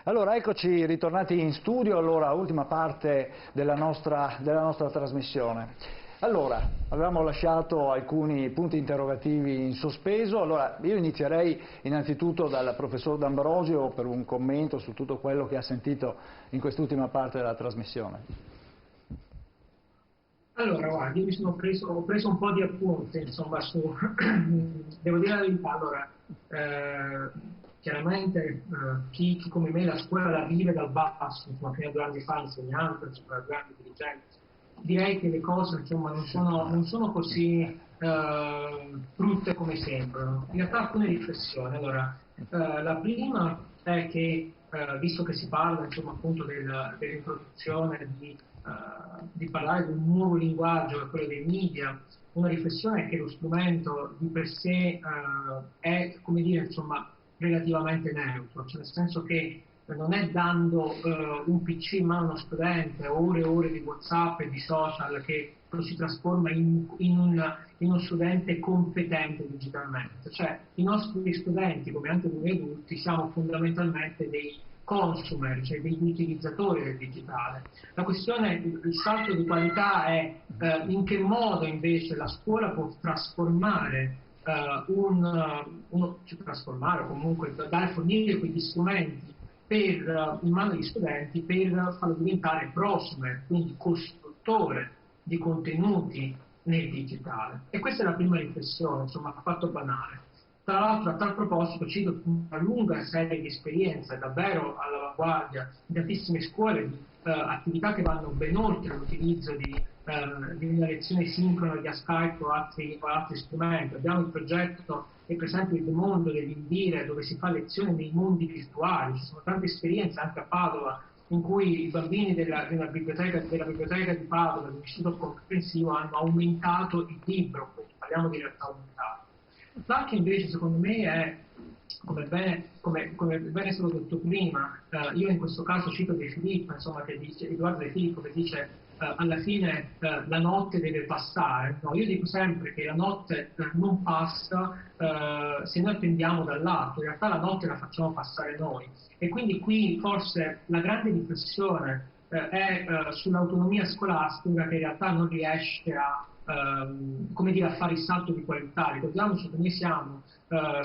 Allora, eccoci ritornati in studio, allora, ultima parte della nostra trasmissione. Allora, avevamo lasciato alcuni punti interrogativi in sospeso, allora io inizierei innanzitutto dal professor D'Ambrosio per un commento su tutto quello che ha sentito in quest'ultima parte della trasmissione. Allora, guardi, ho preso un po' di appunti, insomma, devo dire la verità, allora, chiaramente chi come me la scuola la vive dal basso, insomma, fino a 2 anni fa insegnante, insomma, 2 anni dirigente, direi che le cose, insomma, non sono così brutte come sembrano. In realtà alcune riflessioni. Allora, la prima è che, visto che si parla, insomma, appunto dell'introduzione di parlare di un nuovo linguaggio, che è quello dei media, una riflessione è che lo strumento di per sé è, come dire, insomma, relativamente neutro, cioè nel senso che non è dando un PC in mano a uno studente, ore e ore di WhatsApp e di social, che lo si trasforma in uno studente competente digitalmente. Cioè i nostri studenti, come anche noi adulti, siamo fondamentalmente dei consumer, cioè degli utilizzatori del digitale. La questione, il salto di qualità è in che modo invece la scuola può trasformare trasformare o comunque fornire quegli strumenti in mano agli studenti per farlo diventare prosumer, quindi costruttore di contenuti nel digitale. E questa è la prima riflessione, insomma, fatto banale. Tra l'altro, a tal proposito, cito una lunga serie di esperienze davvero all'avanguardia di tantissime scuole, di attività che vanno ben oltre l'utilizzo di una lezione sincrona via Skype o altri strumenti. Abbiamo il progetto, per esempio, il mondo dell'Indire, dove si fa lezione nei mondi virtuali. Ci sono tante esperienze anche a Padova in cui i bambini della biblioteca di Padova, dell'Istituto Comprensivo, hanno aumentato il libro, quindi parliamo di realtà aumentata. L'altro invece, secondo me, è, come bene è stato detto prima, io in questo caso cito De Filippo, insomma, che dice, Edoardo De Filippo, che dice alla fine la notte deve passare. No, io dico sempre che la notte non passa se noi attendiamo dall'alto, in realtà la notte la facciamo passare noi. E quindi qui forse la grande riflessione è sull'autonomia scolastica, che in realtà non riesce come dire, a fare il salto di qualità. Ricordiamoci che noi siamo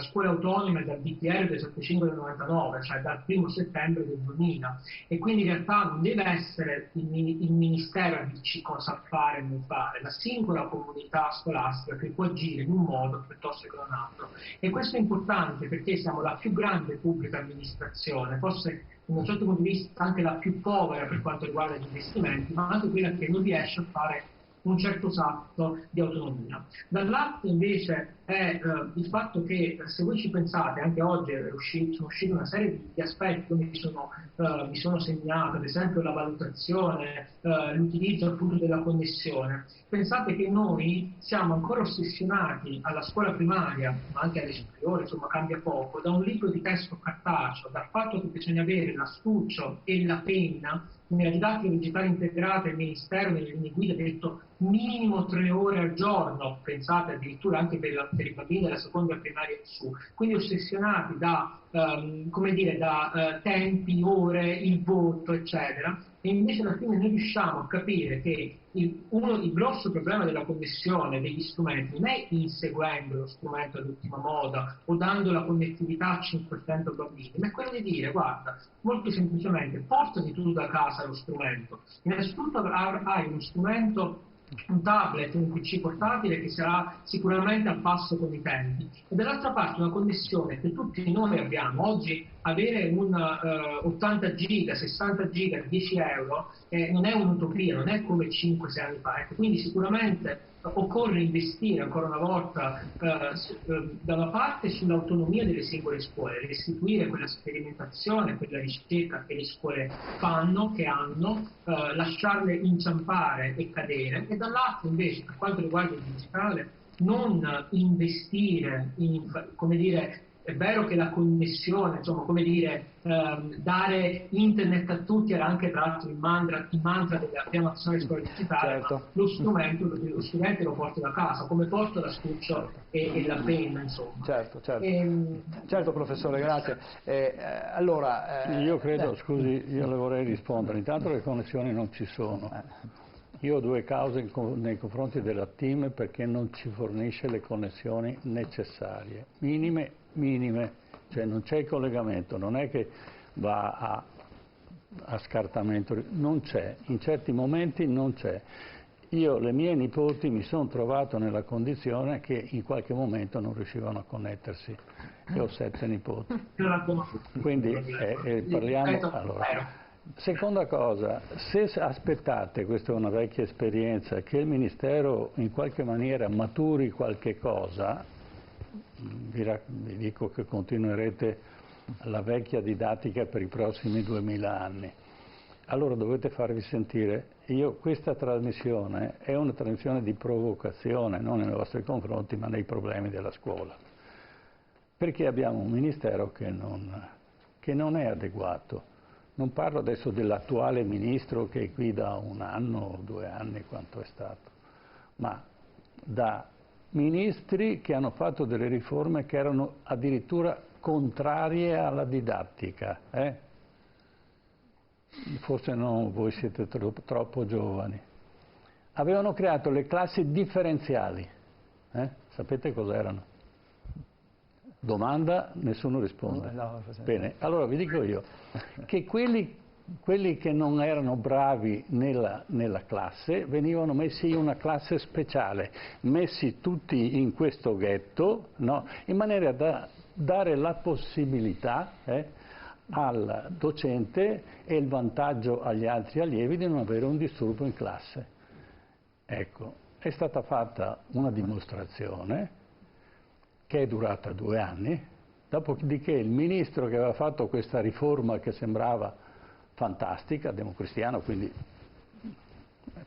scuole autonome dal DPR 275 del 99, cioè dal 1° settembre del 2000, e quindi in realtà non deve essere il Ministero a dirci cosa fare e non fare, la singola comunità scolastica che può agire in un modo piuttosto che in un altro. E questo è importante perché siamo la più grande pubblica amministrazione, forse in un certo punto di vista anche la più povera per quanto riguarda gli investimenti, ma anche quella che non riesce a fare un certo salto di autonomia. Dall'altro invece è il fatto che, se voi ci pensate, anche oggi sono uscite una serie di aspetti che mi sono segnato, ad esempio la valutazione, l'utilizzo appunto della connessione. Pensate che noi siamo ancora ossessionati alla scuola primaria, ma anche alle superiori, insomma cambia poco, da un libro di testo cartaceo, dal fatto che bisogna avere l'astuccio e la penna. Nella didattica digitale integrata il Ministero nelle linee guida ha detto minimo 3 ore al giorno, pensate addirittura anche per i bambini della seconda primaria in su, quindi ossessionati da, tempi, ore, il voto, eccetera, e invece alla fine noi riusciamo a capire che il grosso problema della connessione degli strumenti non è inseguendo lo strumento all'ultima moda o dando la connettività a 500 bambini, ma è quello di dire, guarda, molto semplicemente, portati tu da casa lo strumento. Innanzitutto hai uno strumento, un tablet, un PC portatile che sarà sicuramente al passo con i tempi, e dall'altra parte una connessione che tutti noi abbiamo. Oggi avere un 80 giga, 60 giga, 10 euro non è un'utopia, non è come 5-6 anni fa. Ecco, quindi sicuramente occorre investire ancora una volta da una parte sull'autonomia delle singole scuole, restituire quella sperimentazione, quella ricerca che le scuole fanno, che hanno, lasciarle inciampare e cadere, e dall'altro invece, per quanto riguarda il digitale, non investire in, come dire, È vero che la connessione, insomma, come dire, dare internet a tutti era anche tra l'altro il mantra della prima nazione scuola digitale, Certo. ma lo strumento, lo studente lo porta da casa, come porta l'astuccio Certo. e la penna, insomma. Certo, certo. Certo, professore, grazie. Allora, io credo, scusi, io le vorrei rispondere. Intanto le connessioni non ci sono. Io ho due cause nei confronti della TIM perché non ci fornisce le connessioni necessarie, minime, cioè non c'è il collegamento, non è che va a scartamento, non c'è, in certi momenti non c'è. Io, le mie nipoti, mi sono trovato nella condizione che in qualche momento non riuscivano a connettersi. Io ho 7 nipoti. Quindi parliamo... Allora, seconda cosa, se aspettate, questa è una vecchia esperienza, che il Ministero in qualche maniera maturi qualche cosa, vi dico che continuerete la vecchia didattica per i prossimi 2000 anni. Allora dovete farvi sentire. Questa trasmissione è una trasmissione di provocazione, non nei vostri confronti, ma nei problemi della scuola. Perché abbiamo un Ministero che non è adeguato. Non parlo adesso dell'attuale Ministro che è qui da 1 anno o 2 anni, quanto è stato, ma da ministri che hanno fatto delle riforme che erano addirittura contrarie alla didattica. Forse no, voi siete troppo giovani. Avevano creato le classi differenziali. Sapete cos'erano? Domanda, nessuno risponde. Bene, allora vi dico io che quelli che non erano bravi nella classe venivano messi in una classe speciale, messi tutti in questo ghetto, no? In maniera da dare la possibilità al docente e il vantaggio agli altri allievi di non avere un disturbo in classe. Ecco, è stata fatta una dimostrazione che è durata 2 anni, dopodiché il ministro che aveva fatto questa riforma che sembrava fantastica, democristiano, quindi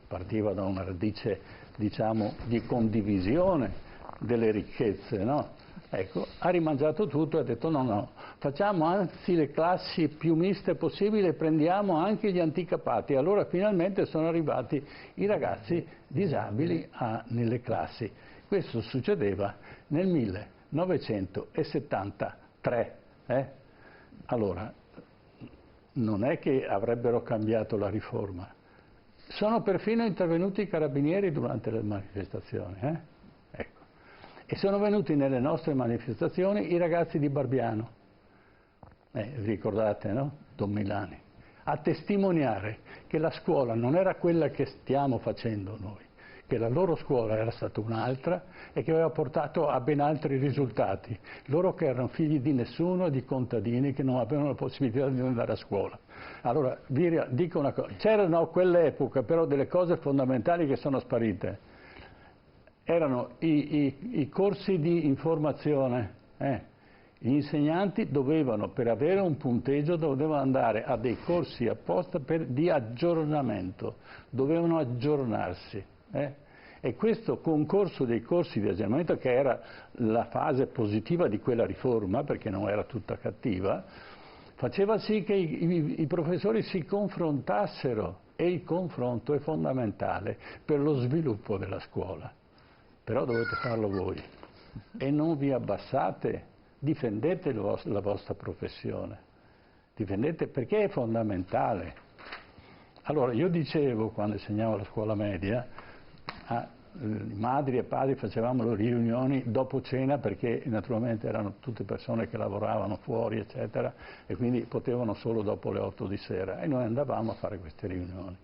partiva da una radice, diciamo, di condivisione delle ricchezze, no? Ecco, ha rimangiato tutto e ha detto no, facciamo anzi le classi più miste possibili e prendiamo anche gli handicapati. Allora finalmente sono arrivati i ragazzi disabili nelle classi. Questo succedeva nel 1973. Allora, non è che avrebbero cambiato la riforma. Sono perfino intervenuti i carabinieri durante le manifestazioni. Ecco. E sono venuti nelle nostre manifestazioni i ragazzi di Barbiano. Ricordate, no? Don Milani. A testimoniare che la scuola non era quella che stiamo facendo noi, che la loro scuola era stata un'altra e che aveva portato a ben altri risultati. Loro che erano figli di nessuno, di contadini che non avevano la possibilità di andare a scuola. Allora, vi dico una cosa, c'erano a quell'epoca però delle cose fondamentali che sono sparite. Erano i corsi di informazione. Gli insegnanti dovevano, per avere un punteggio, dovevano andare a dei corsi apposta di aggiornamento, dovevano aggiornarsi. E questo concorso dei corsi di aggiornamento, che era la fase positiva di quella riforma, perché non era tutta cattiva, faceva sì che i professori si confrontassero, e il confronto è fondamentale per lo sviluppo della scuola. Però dovete farlo voi e non vi abbassate, difendete la vostra professione, difendete perché è fondamentale. Allora io dicevo, quando insegnavo alla scuola media, madri e padri facevamo le riunioni dopo cena, perché naturalmente erano tutte persone che lavoravano fuori eccetera e quindi potevano solo dopo le 8 di sera, e noi andavamo a fare queste riunioni.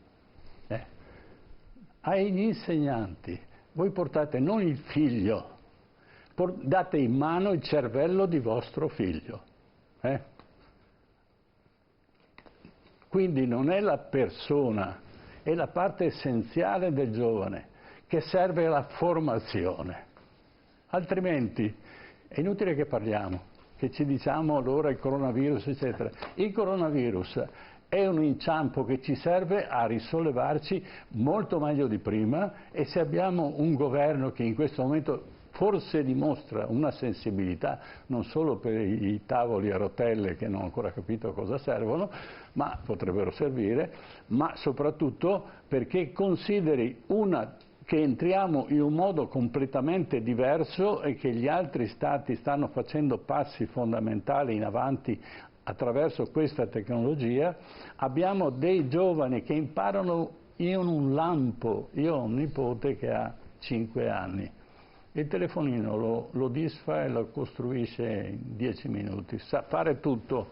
Agli insegnanti, voi portate non il figlio, date in mano il cervello di vostro figlio. Quindi non è la persona, è la parte essenziale del giovane che serve alla formazione. Altrimenti è inutile che parliamo, che ci diciamo allora il coronavirus eccetera. Il coronavirus è un inciampo che ci serve a risollevarci molto meglio di prima, e se abbiamo un governo che in questo momento forse dimostra una sensibilità non solo per i tavoli a rotelle che non ho ancora capito a cosa servono, ma potrebbero servire, ma soprattutto perché consideri che entriamo in un modo completamente diverso e che gli altri stati stanno facendo passi fondamentali in avanti attraverso questa tecnologia. Abbiamo dei giovani che imparano in un lampo. Io ho un nipote che ha 5 anni. Il telefonino lo disfa e lo costruisce in 10 minuti, sa fare tutto,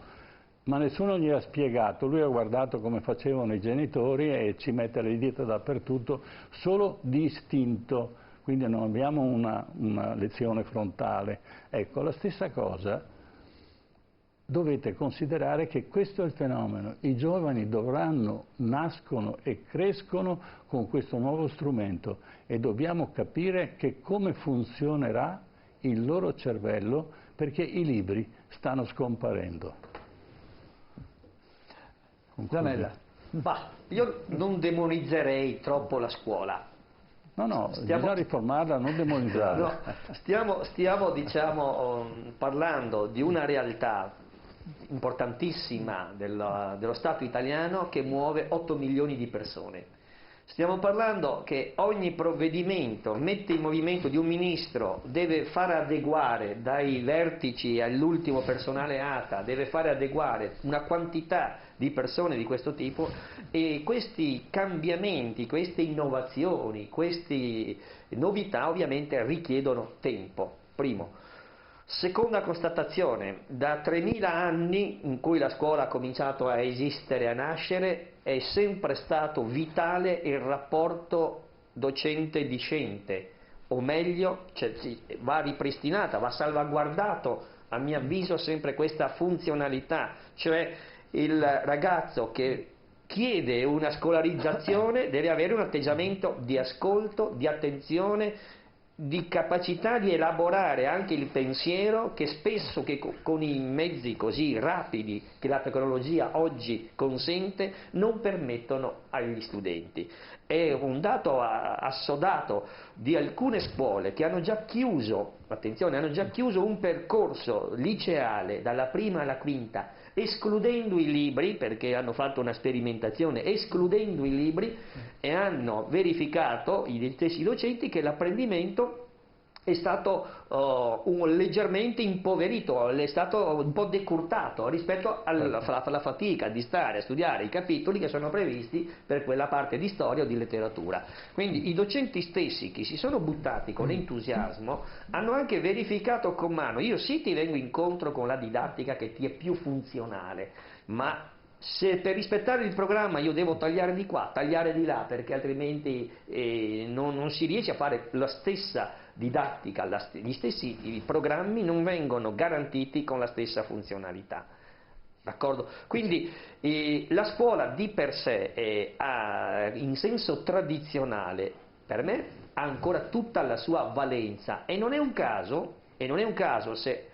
ma nessuno gli ha spiegato. Lui ha guardato come facevano i genitori e ci mette le dita dappertutto, solo di istinto, quindi non abbiamo una lezione frontale. Ecco, la stessa cosa, dovete considerare che questo è il fenomeno. I giovani nascono e crescono con questo nuovo strumento e dobbiamo capire che come funzionerà il loro cervello, perché i libri stanno scomparendo. Zanella. Ma io non demonizzerei troppo la scuola. No, bisogna riformarla, non demonizzarla. No, stiamo diciamo, parlando di una realtà importantissima dello Stato italiano che muove 8 milioni di persone. Stiamo parlando che ogni provvedimento mette in movimento di un ministro, deve far adeguare dai vertici all'ultimo personale ATA, deve fare adeguare una quantità di persone di questo tipo, e questi cambiamenti, queste innovazioni, queste novità ovviamente richiedono tempo, primo. Seconda constatazione, da 3.000 anni in cui la scuola ha cominciato a esistere, a nascere, è sempre stato vitale il rapporto docente-discente, o meglio, va ripristinata, va salvaguardato, a mio avviso, sempre questa funzionalità, cioè il ragazzo che chiede una scolarizzazione deve avere un atteggiamento di ascolto, di attenzione, di capacità di elaborare anche il pensiero, che spesso con i mezzi così rapidi che la tecnologia oggi consente non permettono agli studenti. È un dato assodato di alcune scuole che hanno già chiuso, attenzione, hanno già chiuso un percorso liceale dalla prima alla quinta, escludendo i libri, perché hanno fatto una sperimentazione escludendo i libri, e hanno verificato, gli stessi docenti, che l'apprendimento è stato leggermente impoverito, è stato un po' decurtato rispetto alla fatica di stare a studiare i capitoli che sono previsti per quella parte di storia o di letteratura. Quindi i docenti stessi, che si sono buttati con entusiasmo, hanno anche verificato con mano: io sì ti vengo incontro con la didattica che ti è più funzionale, ma se per rispettare il programma io devo tagliare di qua, tagliare di là, perché altrimenti non si riesce a fare la stessa didattica, gli stessi programmi non vengono garantiti con la stessa funzionalità. D'accordo? Quindi la scuola di per sé in senso tradizionale, per me, ha ancora tutta la sua valenza, e non è un caso se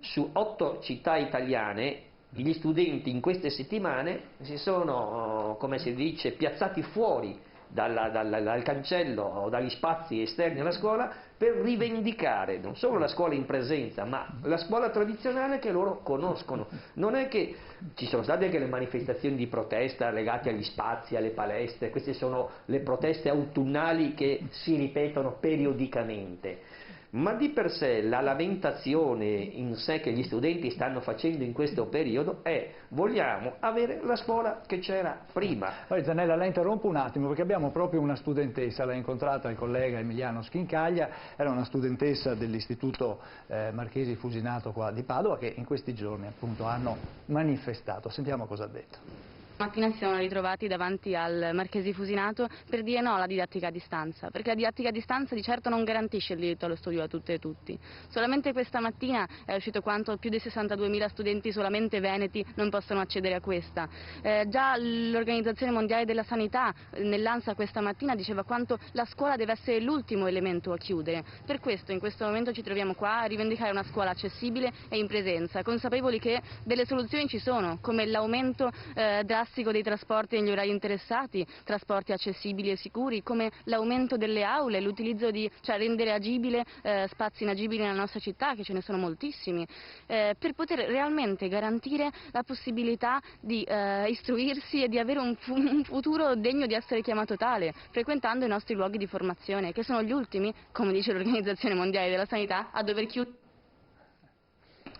su 8 città italiane gli studenti in queste settimane si sono, come si dice, piazzati fuori dal cancello o dagli spazi esterni alla scuola per rivendicare non solo la scuola in presenza, ma la scuola tradizionale che loro conoscono. Non è che ci sono state anche le manifestazioni di protesta legate agli spazi, alle palestre, queste sono le proteste autunnali che si ripetono periodicamente. Ma di per sé la lamentazione in sé che gli studenti stanno facendo in questo periodo è: vogliamo avere la scuola che c'era prima. Poi Zanella, la interrompo un attimo perché abbiamo proprio una studentessa, l'ha incontrata il collega Emiliano Schincaglia, era una studentessa dell'Istituto Marchesi Fusinato qua di Padova, che in questi giorni appunto hanno manifestato. Sentiamo cosa ha detto. Stamattina si sono ritrovati davanti al Marchesi Fusinato per dire no alla didattica a distanza, perché la didattica a distanza di certo non garantisce il diritto allo studio a tutte e tutti. Solamente questa mattina è uscito quanto più di 62.000 studenti solamente veneti non possono accedere a questa. Già l'Organizzazione Mondiale della Sanità nell'ANSA questa mattina diceva quanto la scuola deve essere l'ultimo elemento a chiudere. Per questo in questo momento ci troviamo qua a rivendicare una scuola accessibile e in presenza, consapevoli che delle soluzioni ci sono, come l'aumento drastico classico dei trasporti negli orari interessati, trasporti accessibili e sicuri, come l'aumento delle aule, l'utilizzo cioè rendere agibile spazi inagibili nella nostra città, che ce ne sono moltissimi, per poter realmente garantire la possibilità di istruirsi e di avere un futuro degno di essere chiamato tale, frequentando i nostri luoghi di formazione, che sono gli ultimi, come dice l'Organizzazione Mondiale della Sanità, a dover chiudere.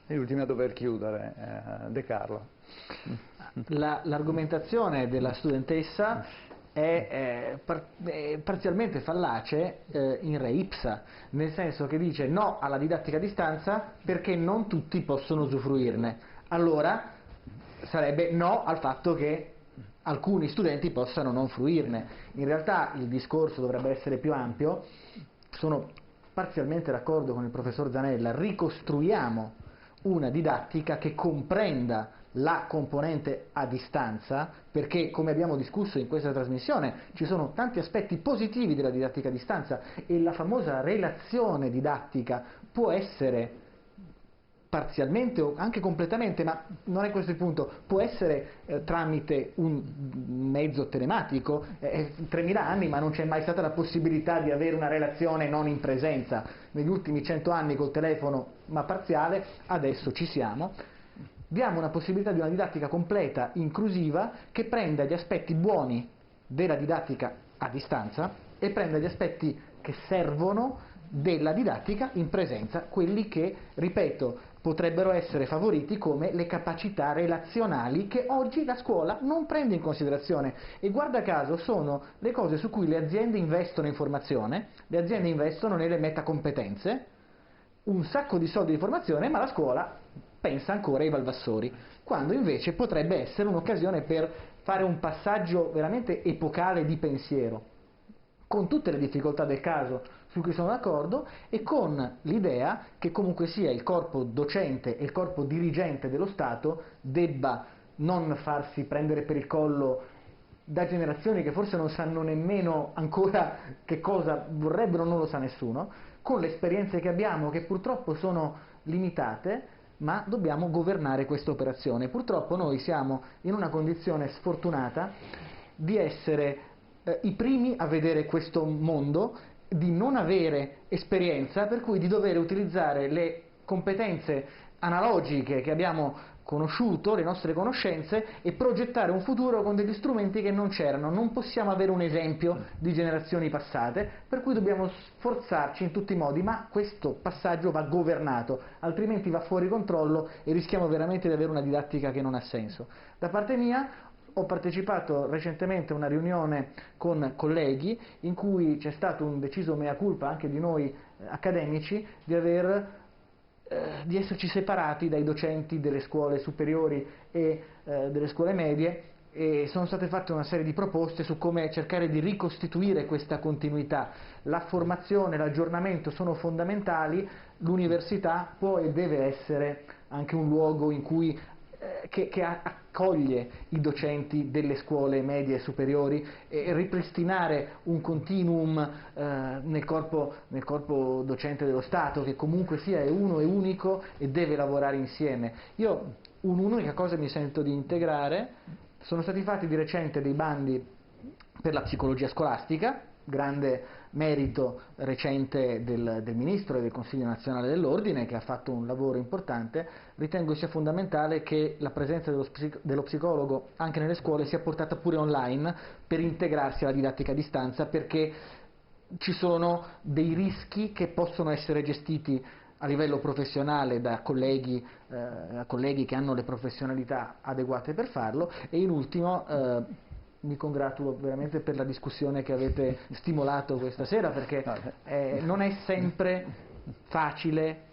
Gli ultimi a dover chiudere, De Carlo. L'argomentazione della studentessa è parzialmente fallace in re ipsa, nel senso che dice no alla didattica a distanza perché non tutti possono usufruirne. Allora sarebbe no al fatto che alcuni studenti possano non fruirne. In realtà il discorso dovrebbe essere più ampio. Sono parzialmente d'accordo con il professor Zanella, ricostruiamo una didattica che comprenda la componente a distanza, perché come abbiamo discusso in questa trasmissione ci sono tanti aspetti positivi della didattica a distanza e la famosa relazione didattica può essere parzialmente o anche completamente, ma non è questo il punto, può essere tramite un mezzo telematico. 3.000 anni, ma non c'è mai stata la possibilità di avere una relazione non in presenza. Negli ultimi 100 anni col telefono, ma parziale, adesso ci siamo. Diamo una possibilità di una didattica completa, inclusiva, che prenda gli aspetti buoni della didattica a distanza e prenda gli aspetti che servono della didattica in presenza, quelli che, ripeto, potrebbero essere favoriti come le capacità relazionali che oggi la scuola non prende in considerazione, e guarda caso sono le cose su cui le aziende investono in formazione, le aziende investono nelle metacompetenze, un sacco di soldi di formazione, ma la scuola pensa ancora ai valvassori, quando invece potrebbe essere un'occasione per fare un passaggio veramente epocale di pensiero, con tutte le difficoltà del caso su cui sono d'accordo, e con l'idea che comunque sia il corpo docente e il corpo dirigente dello Stato debba non farsi prendere per il collo da generazioni che forse non sanno nemmeno ancora che cosa vorrebbero, non lo sa nessuno, con le esperienze che abbiamo, che purtroppo sono limitate, ma dobbiamo governare questa operazione. Purtroppo noi siamo in una condizione sfortunata di essere i primi a vedere questo mondo, di non avere esperienza, per cui di dover utilizzare le competenze analogiche che abbiamo conosciuto, le nostre conoscenze, e progettare un futuro con degli strumenti che non c'erano. Non possiamo avere un esempio di generazioni passate, per cui dobbiamo sforzarci in tutti i modi, ma questo passaggio va governato, altrimenti va fuori controllo e rischiamo veramente di avere una didattica che non ha senso. Da parte mia ho partecipato recentemente a una riunione con colleghi in cui c'è stato un deciso mea culpa anche di noi accademici di esserci separati dai docenti delle scuole superiori e delle scuole medie, e sono state fatte una serie di proposte su come cercare di ricostituire questa continuità. La formazione, l'aggiornamento sono fondamentali, l'università può e deve essere anche un luogo in cui che accoglie i docenti delle scuole medie e superiori, e ripristinare un continuum nel corpo docente dello Stato, che comunque sia è uno e unico e deve lavorare insieme. Io un'unica cosa mi sento di integrare: sono stati fatti di recente dei bandi per la psicologia scolastica, grande merito recente del Ministro e del Consiglio Nazionale dell'Ordine, che ha fatto un lavoro importante. Ritengo sia fondamentale che la presenza dello psicologo anche nelle scuole sia portata pure online per integrarsi alla didattica a distanza, perché ci sono dei rischi che possono essere gestiti a livello professionale da colleghi che hanno le professionalità adeguate per farlo. E in ultimo mi congratulo veramente per la discussione che avete stimolato questa sera, perché non è sempre facile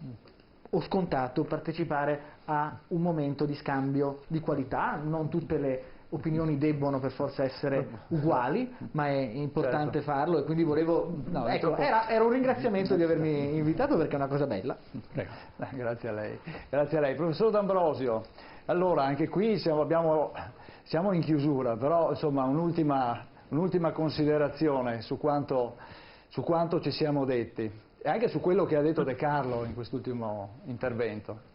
o scontato partecipare a un momento di scambio di qualità. Non tutte le opinioni debbono per forza essere uguali, ma è importante farlo, e quindi volevo... era un ringraziamento di avermi invitato, perché è una cosa bella. Grazie a lei. Grazie a lei. Professor D'Ambrosio, allora anche qui siamo in chiusura, però insomma un'ultima considerazione su quanto ci siamo detti, e anche su quello che ha detto De Carlo in quest'ultimo intervento.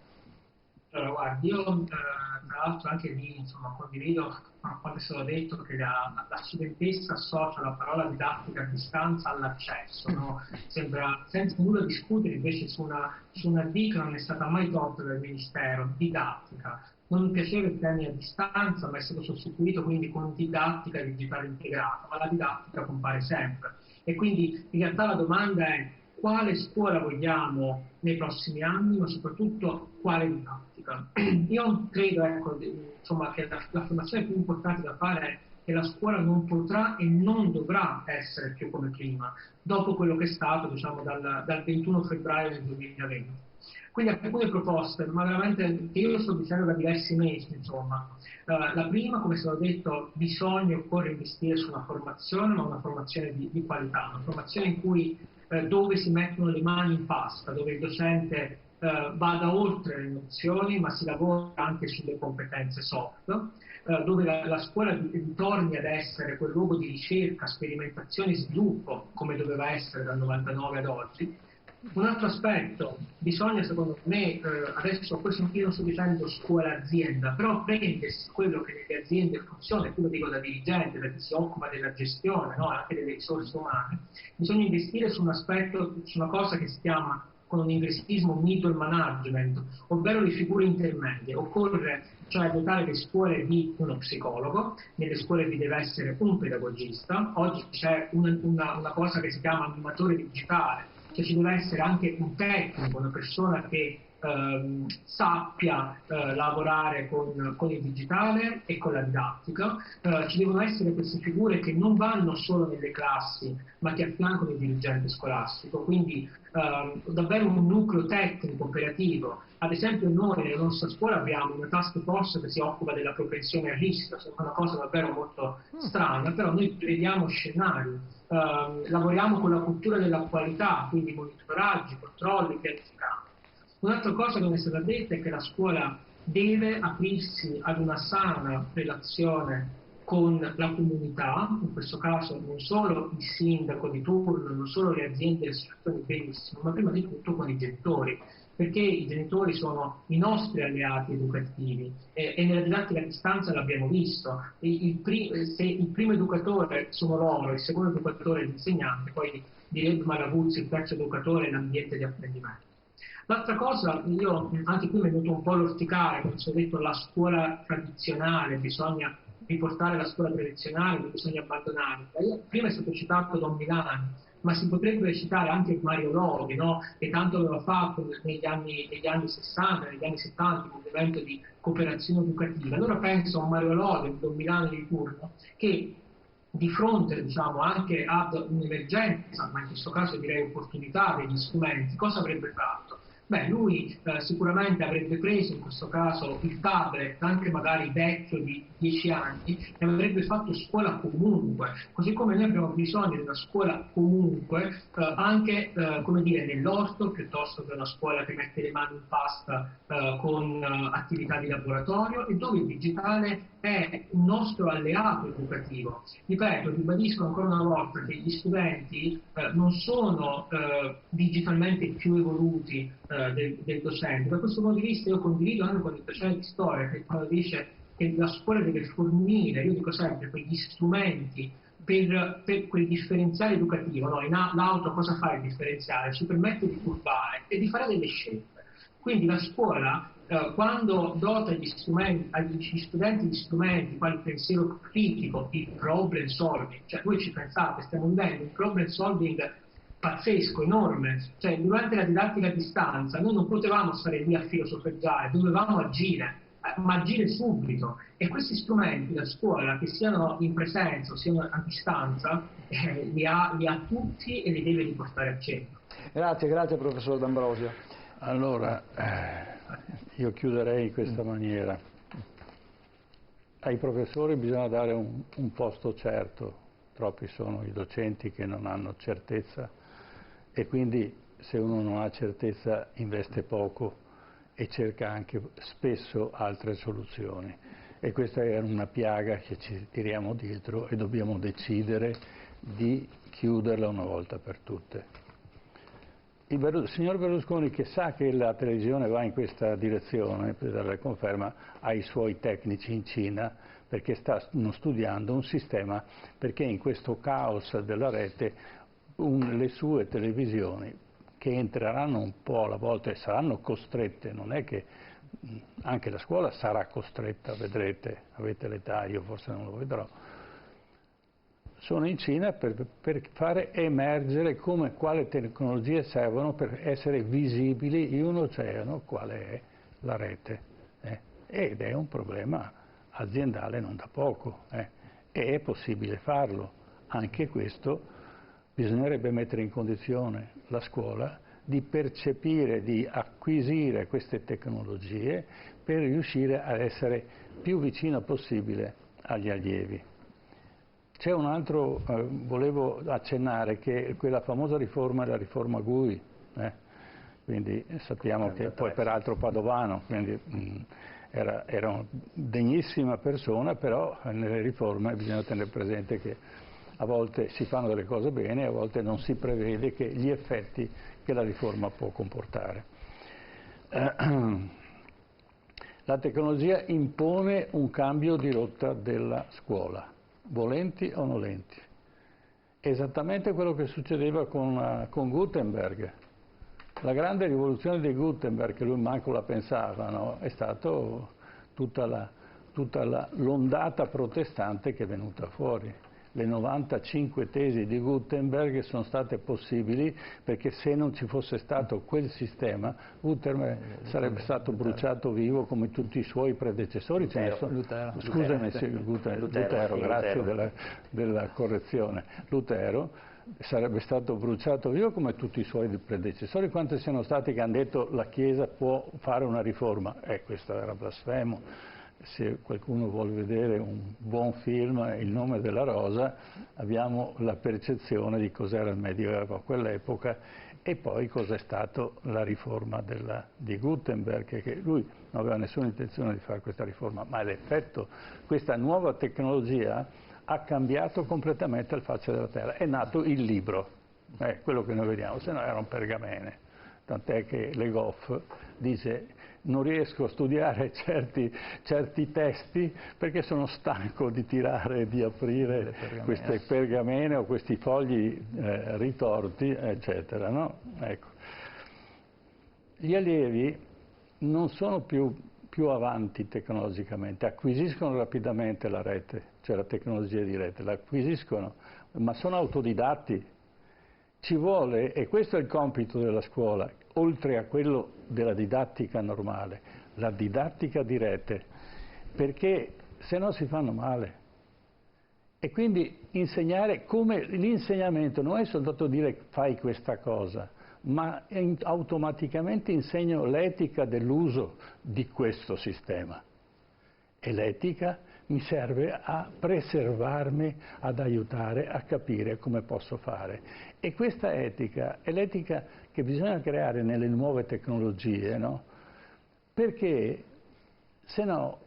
Allora, guardi, io tra l'altro anche lì insomma, condivido quando è stato detto che la studentessa associa la parola didattica a distanza all'accesso, no? Sembra senza nulla discutere invece su una D che non è stata mai tolta dal Ministero, didattica. Non mi piaceva il termine a distanza, ma è stato sostituito quindi con didattica digitale integrata, ma la didattica compare sempre. E quindi in realtà la domanda è quale scuola vogliamo nei prossimi anni, ma soprattutto quale didattica. Io credo ecco, insomma, che l'affermazione più importante da fare è che la scuola non potrà e non dovrà essere più come prima, dopo quello che è stato diciamo, dal 21 febbraio del 2020. Quindi alcune proposte, ma veramente che io sto dicendo da diversi mesi, insomma. La prima, come è stato detto, bisogna occorre investire su una formazione, ma una formazione di qualità, una formazione in cui dove si mettono le mani in pasta, dove il docente vada oltre le nozioni, ma si lavora anche sulle competenze soft, dove la scuola ritorni ad essere quel luogo di ricerca, sperimentazione e sviluppo, come doveva essere dal 99 ad oggi. Un altro aspetto, bisogna secondo me, adesso questo io non sto dicendo scuola-azienda, però prendersi quello che nelle aziende funziona, e quello dico da dirigente, da chi si occupa della gestione, no? Anche delle risorse umane, bisogna investire su un aspetto, su una cosa che si chiama con un inglesismo middle management, ovvero le figure intermedie. Occorre cioè dotare le scuole di uno psicologo, nelle scuole vi deve essere un pedagogista, oggi c'è una cosa che si chiama animatore digitale, cioè ci deve essere anche un tecnico, una persona che sappia lavorare con il digitale e con la didattica. Ci devono essere queste figure che non vanno solo nelle classi, ma che affiancano il dirigente scolastico, quindi davvero un nucleo tecnico operativo. Ad esempio noi nella nostra scuola abbiamo una task force che si occupa della propensione al rischio, sembra una cosa davvero molto strana, però noi prevediamo scenari. Lavoriamo con la cultura della qualità, quindi monitoraggi, controlli, pianificati. Un'altra cosa che non è stata detta è che la scuola deve aprirsi ad una sana relazione con la comunità, in questo caso non solo il sindaco di turno, non solo le aziende e le associazioni benissimo, ma prima di tutto con i genitori, perché i genitori sono i nostri alleati educativi e nella didattica a distanza l'abbiamo visto. Se il primo educatore sono loro, il secondo educatore è l'insegnante, poi direbbe Malaguzzi il terzo educatore è l'ambiente di apprendimento. L'altra cosa, io anche qui mi è venuto un po' l'orticare, come si è detto, la scuola tradizionale, bisogna riportare la scuola tradizionale, non bisogna abbandonarla. Prima è stato citato Don Milani, ma si potrebbe citare anche Mario Lodi, no? Che tanto aveva fatto negli anni 60, negli anni 70, un movimento di cooperazione educativa. Allora penso a un Mario Lodi, un Don Milani di turno, che di fronte diciamo, anche ad un'emergenza, ma in questo caso direi opportunità degli strumenti, cosa avrebbe fatto? Beh, lui sicuramente avrebbe preso in questo caso il tablet, anche magari vecchio di 10 anni, e avrebbe fatto scuola comunque, così come noi abbiamo bisogno di una scuola comunque, anche come dire, nell'orto, piuttosto che una scuola che mette le mani in pasta con attività di laboratorio, e dove il digitale è un nostro alleato educativo. Ripeto, ribadisco ancora una volta che gli studenti non sono digitalmente più evoluti del docente. Da questo punto di vista io condivido anche con il docente di storia che quando dice che la scuola deve fornire, io dico sempre, quegli strumenti per quel differenziale educativo. No? In l'auto cosa fa il differenziale? Ci permette di curvare e di fare delle scelte. Quindi la scuola quando dota agli studenti di strumenti quali il pensiero critico, il problem solving, cioè voi ci pensate, stiamo vivendo un problem solving pazzesco, enorme, cioè durante la didattica a distanza noi non potevamo stare lì a filosofeggiare, dovevamo agire, ma agire subito, e questi strumenti la scuola, che siano in presenza o siano a distanza, li ha tutti e li deve riportare al centro. Grazie professor D'Ambrosio. Allora, io chiuderei in questa maniera. Ai professori bisogna dare un posto certo, troppi sono i docenti che non hanno certezza e quindi se uno non ha certezza investe poco e cerca anche spesso altre soluzioni. E questa è una piaga che ci tiriamo dietro e dobbiamo decidere di chiuderla una volta per tutte. il signor Berlusconi, che sa che la televisione va in questa direzione, per dare conferma ai suoi tecnici in Cina, perché stanno studiando un sistema, perché in questo caos della rete le sue televisioni, che entreranno un po' alla volta e saranno costrette, non è che anche la scuola sarà costretta, vedrete, avete l'età, io forse non lo vedrò, sono in Cina per fare emergere quali tecnologie servono per essere visibili in un oceano quale è la rete. Ed è un problema aziendale non da poco, e è possibile farlo. Anche questo bisognerebbe mettere in condizione la scuola di percepire, di acquisire queste tecnologie per riuscire a essere più vicino possibile agli allievi. C'è un altro, volevo accennare, che quella famosa riforma è la riforma Gui, quindi sappiamo che poi peraltro padovano, quindi era una degnissima persona, però nelle riforme bisogna tenere presente che a volte si fanno delle cose bene, a volte non si prevede che gli effetti che la riforma può comportare. La tecnologia impone un cambio di rotta della scuola, volenti o nolenti. Esattamente quello che succedeva con Gutenberg. La grande rivoluzione di Gutenberg, che lui manco la pensava, no? È stata tutta l'ondata protestante che è venuta fuori. Le 95 tesi di Gutenberg sono state possibili perché se non ci fosse stato quel sistema, Gutenberg sarebbe stato bruciato vivo come tutti i suoi predecessori. Lutero, grazie della correzione. Lutero sarebbe stato bruciato vivo come tutti i suoi predecessori. Quanti siano stati che hanno detto la Chiesa può fare una riforma? Questo era blasfemo. Se qualcuno vuole vedere un buon film, Il nome della rosa, abbiamo la percezione di cos'era il Medioevo a quell'epoca e poi cos'è stato la riforma di Gutenberg, che lui non aveva nessuna intenzione di fare questa riforma, ma l'effetto, questa nuova tecnologia ha cambiato completamente la faccia della terra. È nato il libro, quello che noi vediamo, se no erano pergamene. Tant'è che Le Goff dice: non riesco a studiare certi testi perché sono stanco di tirare e di aprire queste pergamene o questi fogli ritorti, eccetera. No? Ecco. Gli allievi non sono più avanti tecnologicamente, acquisiscono rapidamente la rete, cioè la tecnologia di rete, la acquisiscono, ma sono autodidatti. Ci vuole, e questo è il compito della scuola, oltre a quello della didattica normale, la didattica di rete, perché se no si fanno male. E quindi insegnare come l'insegnamento non è soltanto dire fai questa cosa, ma automaticamente insegno l'etica dell'uso di questo sistema. E l'etica mi serve a preservarmi, ad aiutare a capire come posso fare. E questa etica è l'etica che bisogna creare nelle nuove tecnologie, no? Perché se no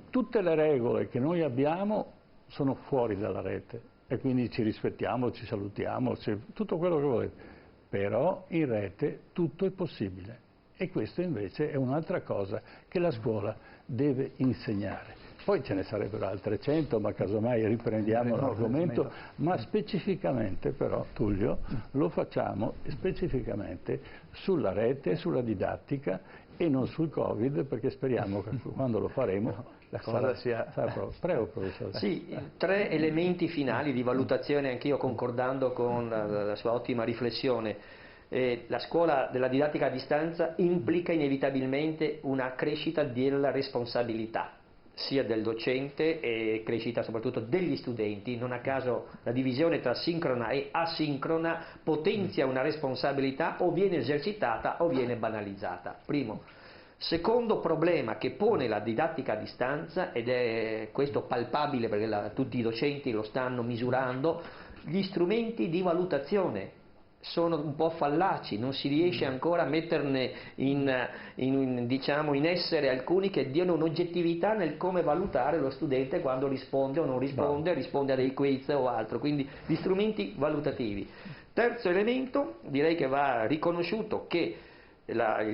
tutte le regole che noi abbiamo sono fuori dalla rete e quindi ci rispettiamo, ci salutiamo, tutto quello che volete. Però in rete tutto è possibile. E questo invece è un'altra cosa che la scuola deve insegnare. Poi ce ne sarebbero altre 100, ma casomai riprendiamo l'argomento, ma specificamente però, Tullio, lo facciamo specificamente sulla rete, sulla didattica e non sul Covid, perché speriamo che quando lo faremo la cosa sarà Prego, professore. Sì, 3 elementi finali di valutazione, anch'io concordando con la sua ottima riflessione. La scuola della didattica a distanza implica inevitabilmente una crescita della responsabilità, sia del docente e crescita soprattutto degli studenti. Non a caso la divisione tra sincrona e asincrona potenzia una responsabilità, o viene esercitata o viene banalizzata. Primo. Secondo problema che pone la didattica a distanza, ed è questo palpabile perché tutti i docenti lo stanno misurando, gli strumenti di valutazione sono un po' fallaci, non si riesce ancora a metterne in essere alcuni che diano un'oggettività nel come valutare lo studente quando risponde o non risponde, risponde a dei quiz o altro, quindi gli strumenti valutativi. Terzo elemento, direi che va riconosciuto che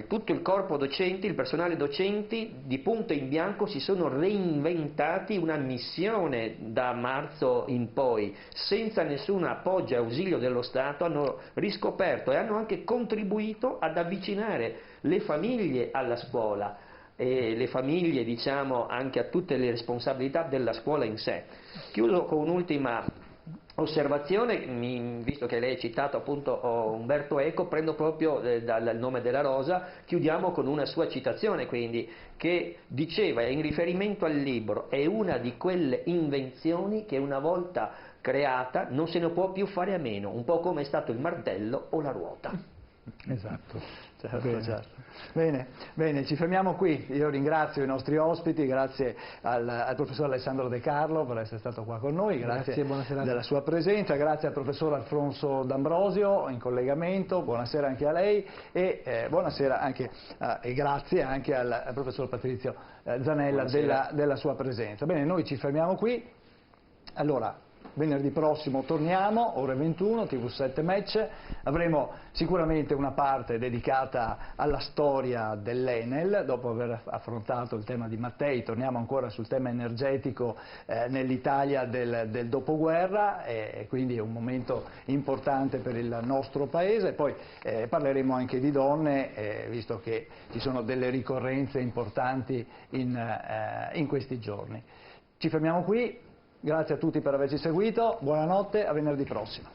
tutto il corpo docenti, il personale docenti di punto in bianco si sono reinventati una missione da marzo in poi, senza nessun appoggio e ausilio dello Stato, hanno riscoperto e hanno anche contribuito ad avvicinare le famiglie alla scuola e le famiglie, diciamo, anche a tutte le responsabilità della scuola in sé. Chiudo con un'ultima osservazione, visto che lei ha citato appunto Umberto Eco, prendo proprio dal nome della rosa, chiudiamo con una sua citazione, quindi, che diceva, in riferimento al libro, è una di quelle invenzioni che una volta creata non se ne può più fare a meno, un po' come è stato il martello o la ruota. Esatto. Certo, certo. Bene, bene, ci fermiamo qui. Io ringrazio i nostri ospiti, grazie al professor Alessandro De Carlo per essere stato qua con noi, grazie della sua presenza, grazie al professor Alfonso D'Ambrosio in collegamento, buonasera anche a lei e buonasera anche e grazie anche al professor Patrizio Zanella della sua presenza. Bene, noi ci fermiamo qui. Allora, venerdì prossimo torniamo, ore 21, TV7 Match, avremo sicuramente una parte dedicata alla storia dell'Enel, dopo aver affrontato il tema di Mattei, torniamo ancora sul tema energetico nell'Italia del dopoguerra, e quindi è un momento importante per il nostro Paese, poi parleremo anche di donne, visto che ci sono delle ricorrenze importanti in questi giorni. Ci fermiamo qui. Grazie a tutti per averci seguito, buonanotte, a venerdì prossimo.